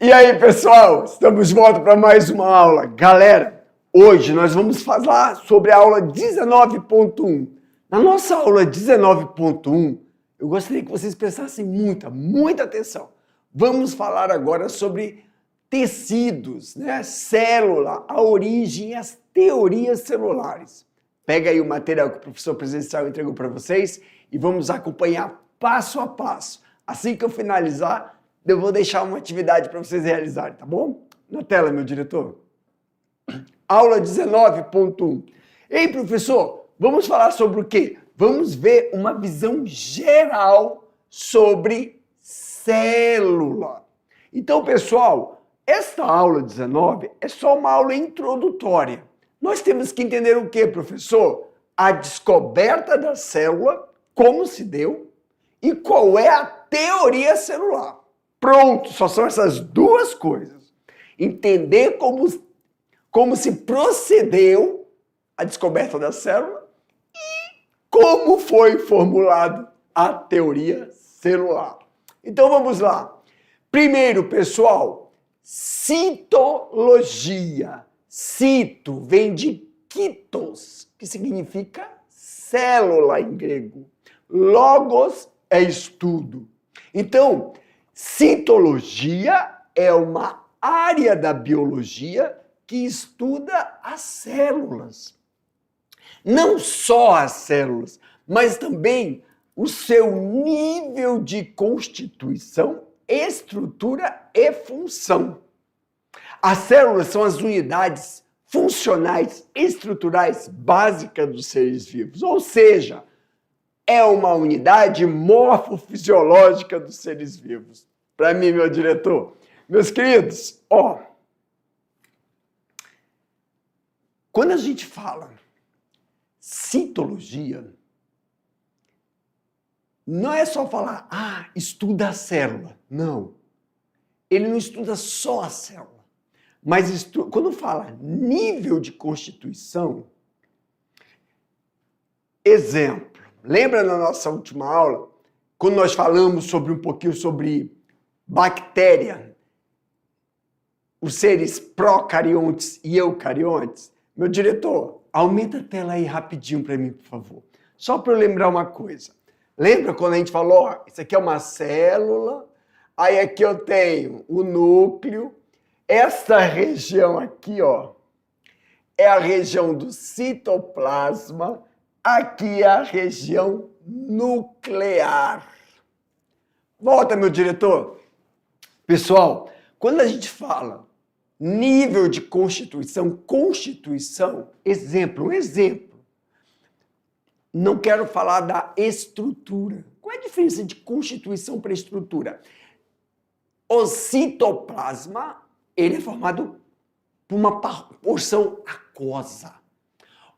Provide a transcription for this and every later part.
E aí, pessoal, estamos de volta para mais uma aula. Galera, hoje nós vamos falar sobre a aula 19.1. Na nossa aula 19.1, eu gostaria que vocês prestassem muita atenção. Vamos falar agora sobre tecidos, né? Célula, a origem e as teorias celulares. Pega aí o material que o professor presencial entregou para vocês e vamos acompanhar passo a passo. Assim que eu finalizar, eu vou deixar uma atividade para vocês realizarem, tá bom? Na tela, meu diretor. Aula 19.1. Ei, professor, vamos falar sobre o quê? Vamos ver uma visão geral sobre célula. Então, pessoal, esta aula 19 é só uma aula introdutória. Nós temos que entender o quê, professor? A descoberta da célula, como se deu e qual é a teoria celular. Pronto, só são essas duas coisas. Entender como se procedeu a descoberta da célula e como foi formulada a teoria celular. Então vamos lá. Primeiro, pessoal, citologia. Cito vem de kitos, que significa célula em grego. Logos é estudo. Então, citologia é uma área da biologia que estuda as células. Não só as células, mas também o seu nível de constituição, estrutura e função. As células são as unidades funcionais, estruturais básicas dos seres vivos, ou seja, é uma unidade morfofisiológica dos seres vivos. Para mim, meu diretor. Meus queridos, quando a gente fala citologia, não é só falar, estuda a célula. Não. Ele não estuda só a célula. Mas quando fala nível de constituição, exemplo, lembra na nossa última aula, quando nós falamos um pouquinho sobre bactéria, os seres procariontes e eucariontes? Meu diretor, aumenta a tela aí rapidinho para mim, por favor. Só para eu lembrar uma coisa. Lembra quando a gente falou, isso aqui é uma célula, aí aqui eu tenho o núcleo, essa região aqui, é a região do citoplasma, aqui é a região nuclear. Volta, meu diretor. Pessoal, quando a gente fala nível de constituição, um exemplo. Não quero falar da estrutura. Qual é a diferença de constituição para estrutura? O citoplasma, ele é formado por uma porção aquosa.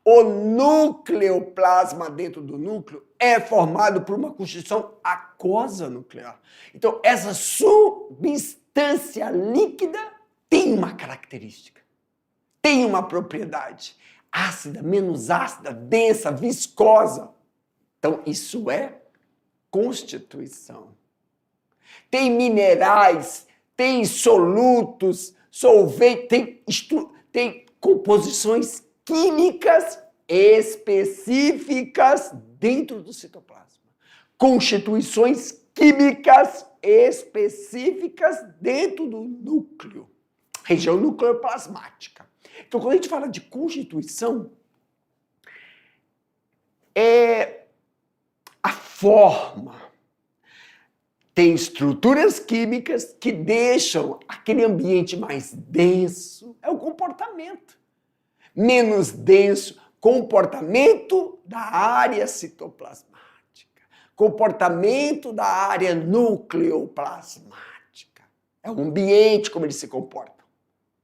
O nucleoplasma dentro do núcleo é formado por uma constituição aquosa nuclear. Então, essa substância líquida tem uma característica, tem uma propriedade. Ácida, menos ácida, densa, viscosa. Então, isso é constituição. Tem minerais, tem solutos, solventes, tem composições químicas específicas dentro do citoplasma. Constituições químicas específicas dentro do núcleo. Região nucleoplasmática. Então, quando a gente fala de constituição, é a forma. Tem estruturas químicas que deixam aquele ambiente mais denso. É o comportamento. Menos denso, comportamento da área citoplasmática. Comportamento da área nucleoplasmática. É o ambiente como ele se comporta.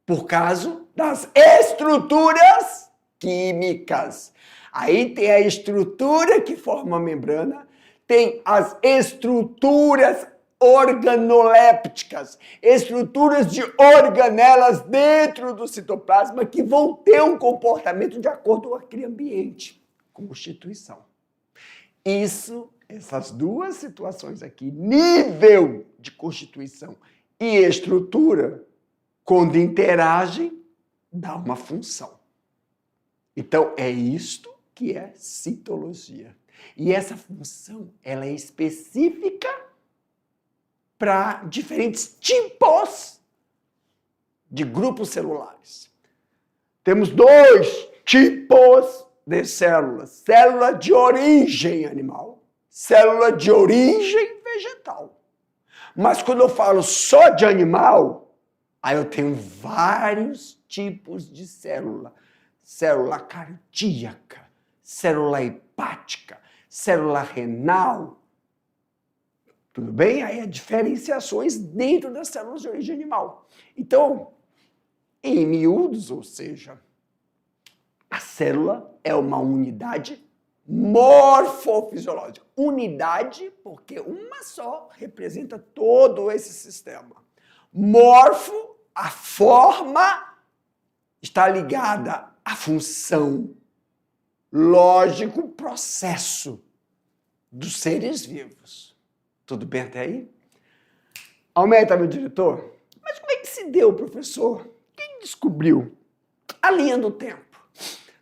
Por causa das estruturas químicas. Aí tem a estrutura que forma a membrana, tem as estruturas organolépticas, estruturas de organelas dentro do citoplasma que vão ter um comportamento de acordo com aquele ambiente. Constituição. Essas duas situações aqui, nível de constituição e estrutura, quando interagem, dá uma função. Então, é isto que é citologia. E essa função, ela é específica para diferentes tipos de grupos celulares. Temos dois tipos de células. Célula de origem animal, célula de origem vegetal. Mas quando eu falo só de animal, aí eu tenho vários tipos de célula. Célula cardíaca, célula hepática, célula renal. Tudo bem? Aí há diferenciações dentro das células de origem animal. Então, em miúdos, ou seja, a célula é uma unidade morfofisiológica. Unidade, porque uma só representa todo esse sistema. Morfo, a forma, está ligada à função. Lógico, processo dos seres vivos. Tudo bem até aí? Aumenta, meu diretor. Mas como é que se deu, professor? Quem descobriu a linha do tempo?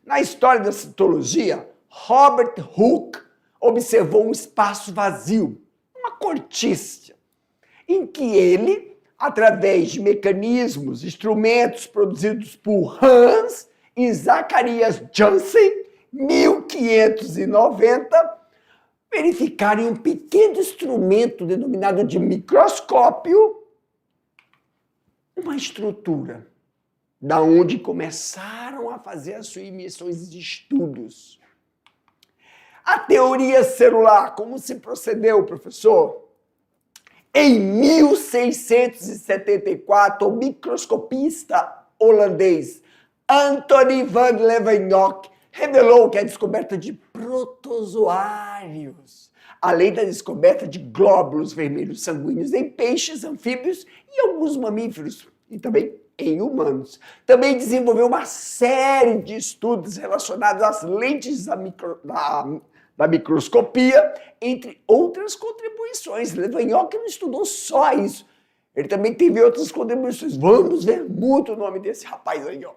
Na história da citologia, Robert Hooke observou um espaço vazio, uma cortiça, em que ele, através de mecanismos, instrumentos produzidos por Hans e Zacharias Janssen, 1590, verificaram em um pequeno instrumento denominado de microscópio uma estrutura, da onde começaram a fazer as suas missões de estudos. A teoria celular, como se procedeu, professor? Em 1674, o microscopista holandês Anthony van Leeuwenhoek revelou que a descoberta de protozoários, além da descoberta de glóbulos vermelhos sanguíneos em peixes, anfíbios e alguns mamíferos, e também em humanos. Também desenvolveu uma série de estudos relacionados às lentes da microscopia, entre outras contribuições. Leeuwenhoek não estudou só isso. Ele também teve outras contribuições. Vamos ver muito o nome desse rapaz aí, ó.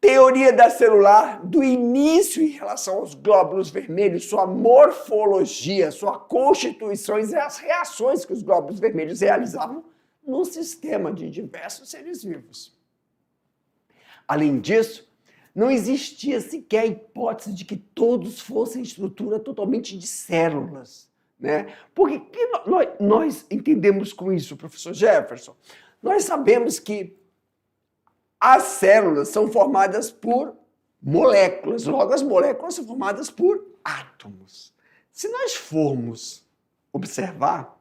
Teoria da celular, do início em relação aos glóbulos vermelhos, sua morfologia, sua constituição e as reações que os glóbulos vermelhos realizavam no sistema de diversos seres vivos. Além disso, não existia sequer a hipótese de que todos fossem estrutura totalmente de células, né? Porque que nós entendemos com isso, professor Jefferson? Nós sabemos que as células são formadas por moléculas, logo as moléculas são formadas por átomos. Se nós formos observar,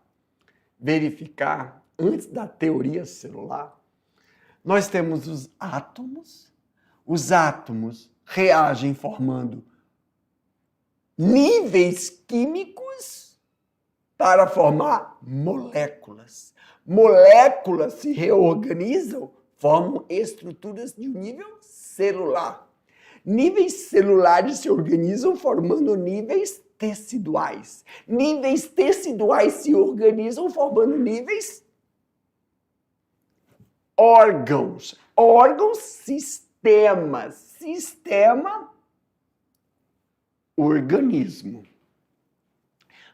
verificar, antes da teoria celular, nós temos os átomos reagem formando níveis químicos para formar moléculas. Moléculas se reorganizam, formam estruturas de um nível celular. Níveis celulares se organizam formando níveis teciduais. Níveis teciduais se organizam formando níveis órgãos. Órgãos, sistemas. Sistema, organismo.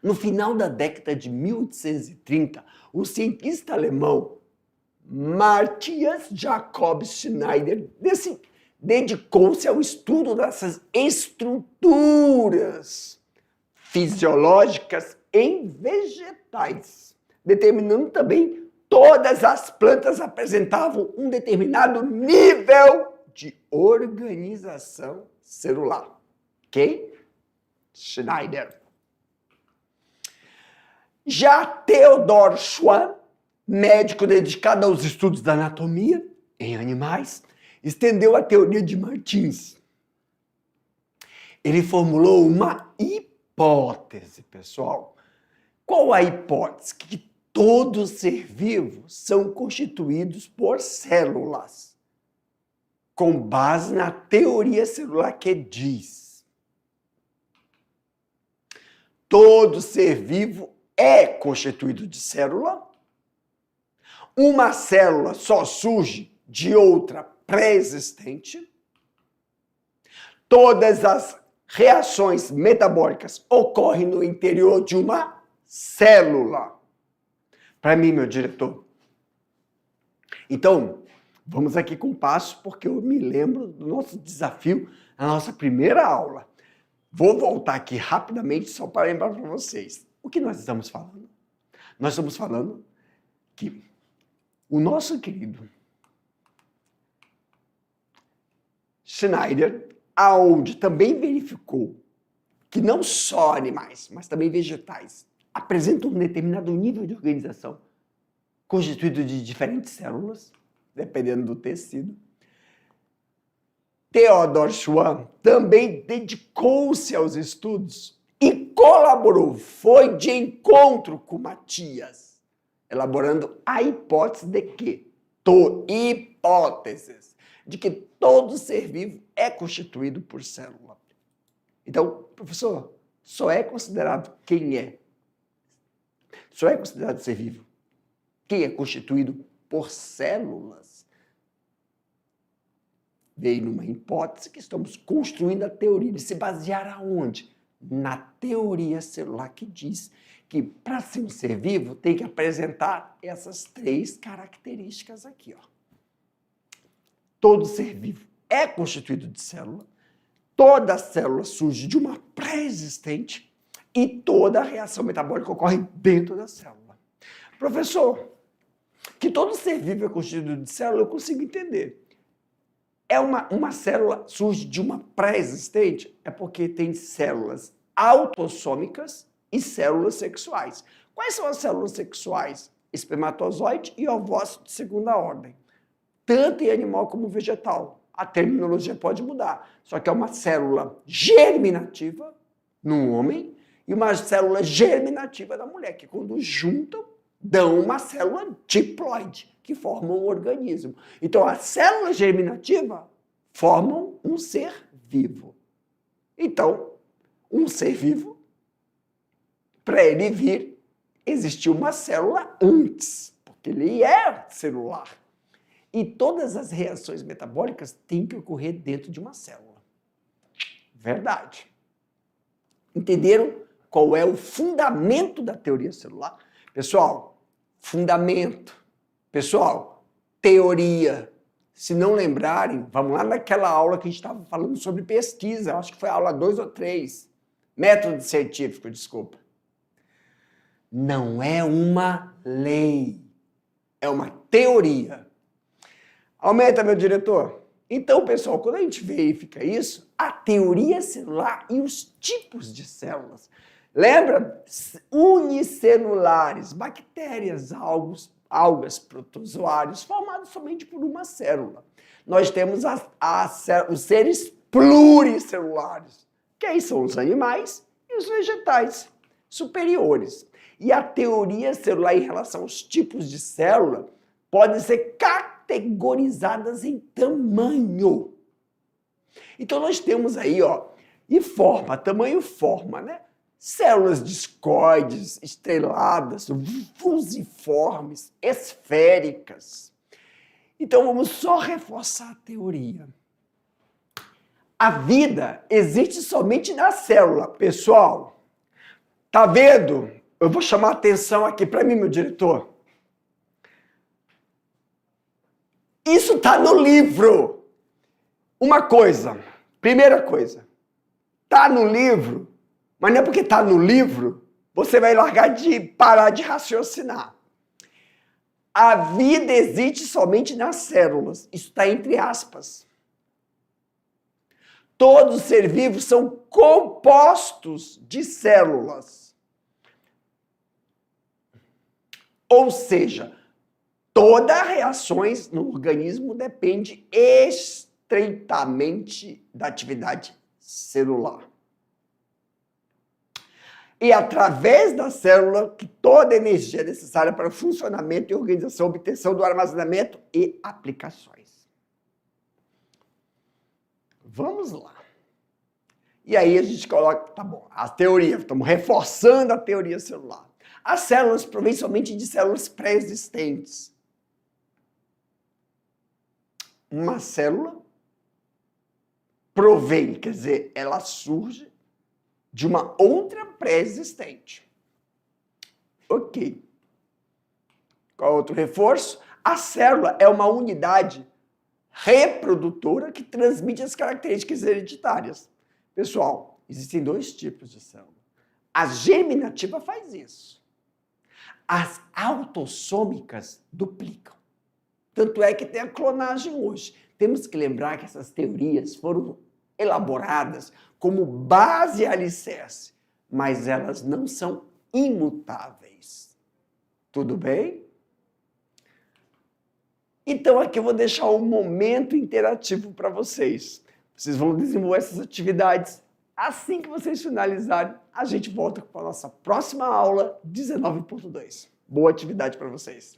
No final da década de 1830, o cientista alemão Matthias Jakob Schneider dedicou-se ao estudo dessas estruturas fisiológicas em vegetais, determinando também todas as plantas apresentavam um determinado nível de organização celular. Quem? Schneider. Já Theodor Schwann, médico dedicado aos estudos da anatomia em animais, estendeu a teoria de Martins. Ele formulou uma hipótese, pessoal. Qual a hipótese? Que todo ser vivo são constituídos por células, com base na teoria celular que diz: todo ser vivo é constituído de célula, uma célula só surge de outra pré-existente. Todas as reações metabólicas ocorrem no interior de uma célula. Para mim, meu diretor. Então, vamos aqui com um passo, porque eu me lembro do nosso desafio na nossa primeira aula. Vou voltar aqui rapidamente só para lembrar para vocês. O que nós estamos falando? Nós estamos falando que o nosso querido Schneider, aonde também verificou que não só animais, mas também vegetais apresentam um determinado nível de organização constituído de diferentes células, dependendo do tecido. Theodor Schwann também dedicou-se aos estudos e colaborou, foi de encontro com Matias, elaborando a hipótese de que, de que todo ser vivo é constituído por célula. Então, professor, só é considerado quem é? Só é considerado ser vivo quem é constituído por células. Veio numa hipótese que estamos construindo a teoria de se basear aonde? Na teoria celular que diz que para ser um ser vivo tem que apresentar essas 3 características aqui, ó. Todo ser vivo é constituído de célula, toda célula surge de uma pré-existente e toda a reação metabólica ocorre dentro da célula. Professor, que todo ser vivo é constituído de célula, eu consigo entender. Uma célula surge de uma pré-existente? É porque tem células autossômicas e células sexuais. Quais são as células sexuais? Espermatozoide e ovócito de segunda ordem. Tanto em animal como vegetal. A terminologia pode mudar. Só que é uma célula germinativa no homem e uma célula germinativa da mulher, que quando juntam, dão uma célula diploide, que forma um organismo. Então, a célula germinativa formam um ser vivo. Então, um ser vivo, para ele vir, existiu uma célula antes, porque ele é celular. E todas as reações metabólicas têm que ocorrer dentro de uma célula. Verdade. Entenderam qual é o fundamento da teoria celular? Pessoal, fundamento. Pessoal, teoria. Se não lembrarem, vamos lá naquela aula que a gente estava falando sobre pesquisa. Acho que foi a aula 2 ou 3. Método científico, desculpa. Não é uma lei. É uma teoria. Aumenta, meu diretor. Então, pessoal, quando a gente verifica isso, a teoria celular e os tipos de células. Lembra? Unicelulares, bactérias, algas, protozoários, formados somente por uma célula. Nós temos os seres pluricelulares, que aí são os animais e os vegetais superiores. E a teoria celular em relação aos tipos de célula pode ser categorizadas em tamanho. Então nós temos aí, ó, e forma, tamanho forma, né? Células discoides, estreladas, fusiformes, esféricas. Então vamos só reforçar a teoria. A vida existe somente na célula. Pessoal, tá vendo? Eu vou chamar a atenção aqui para mim, meu diretor. Isso está no livro. Uma coisa, primeira coisa, está no livro, mas não é porque está no livro, você vai parar de raciocinar. A vida existe somente nas células. Isso está entre aspas. Todos os seres vivos são compostos de células. Ou seja, todas as reações no organismo depende estreitamente da atividade celular. E através da célula que toda a energia é necessária para o funcionamento e organização, obtenção do armazenamento e aplicações. Vamos lá. E aí a gente coloca, tá bom, a teoria, estamos reforçando a teoria celular. As células provêm somente de células pré-existentes. uma célula provém, quer dizer, ela surge de uma outra pré-existente. Ok. Qual é outro reforço? A célula é uma unidade reprodutora que transmite as características hereditárias. Pessoal, existem dois tipos de célula. A geminativa faz isso. As autossômicas duplicam. Tanto é que tem a clonagem hoje. Temos que lembrar que essas teorias foram elaboradas como base e alicerce, mas elas não são imutáveis. Tudo bem? Então aqui eu vou deixar um momento interativo para vocês. Vocês vão desenvolver essas atividades. Assim que vocês finalizarem, a gente volta com a nossa próxima aula 19.2. Boa atividade para vocês.